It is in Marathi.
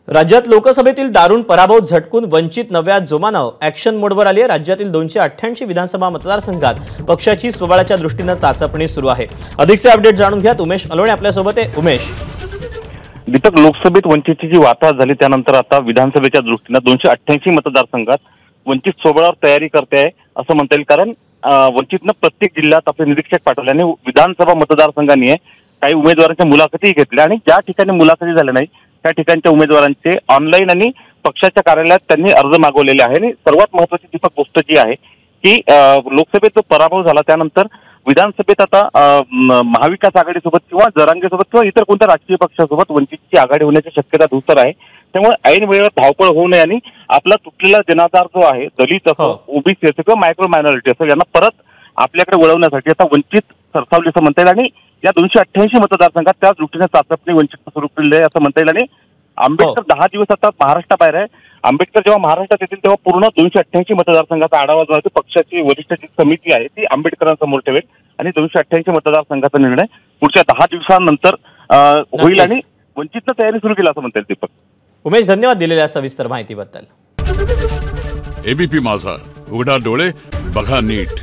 राज्यात लोकसभेतील दारुण पराभव झटकून वंचित नव्या जोमानं ॲक्शन मोडवर आली आहे। राज्यातील 288 विधानसभा मतदारसंघात पक्षाची स्वबळाच्या दृष्टीने चाचपणी सुरू आहे। अधिकचे अपडेट जाणून घ्या। उमेश अलोणे आपल्या सोबत आहे। उमेश, दीपक, लोकसभेत वंचितची जी वाताहत झाली त्यानंतर आता विधानसभेच्या दृष्टीने 288 मतदारसंघात वंचित स्वबळावर तयारी करते आहे असं म्हणता येईल। कारण वंचितनं प्रत्येक जिल्ह्यात आपले निरीक्षक पाठवल्याने विधानसभा मतदारसंघांनी काही उमेदवारांच्या मुलाखती घेतल्या आणि ज्या ठिकाणी मुलाखती झाल्या नाही त्या ठिकाणच्या उमेदवारांचे ऑनलाईन आणि पक्षाच्या कार्यालयात त्यांनी अर्ज मागवलेले आहे। आणि सर्वात महत्त्वाची दीपक गोष्ट जी आहे की लोकसभेत जो पराभव झाला त्यानंतर विधानसभेत आता महाविकास आघाडीसोबत किंवा जरांगेसोबत किंवा इतर कोणत्या राजकीय पक्षासोबत वंचितची आघाडी होण्याची शक्यता धूसर आहे। त्यामुळे ऐन वेळेवर धावपळ होऊ नये आणि आपला तुटलेला जनाधार जो आहे, दलित असो, ओबीसी असो किंवा मायक्रो मायनॉरिटी असो, यांना परत आपल्याकडे वळवण्यासाठी आता वंचित सरसावली असं म्हणता येईल। आणि या 288 मतदारसंघात त्या दृष्टीने चाचपणी वंचित सुरू केलेली आहे असं म्हणता येईल। आणि आंबेडकर 10 दिवस आता महाराष्ट्राबाहेर आहे। आंबेडकर जेव्हा महाराष्ट्रात येतील तेव्हा पूर्ण 288 मतदारसंघाचा आढावा जो आहे तो पक्षाची वरिष्ठ जी समिती आहे ती आंबेडकरांसमोर ठेवेल आणि 288 मतदारसंघाचा निर्णय पुढच्या 10 दिवसांनंतर होईल आणि वंचितनं तयारी सुरू केली असं म्हणता येईल। दीपक, उमेश, धन्यवाद दिलेल्या सविस्तर माहितीबद्दल। एबीपी माझा, उघडा डोळे बघा नीट।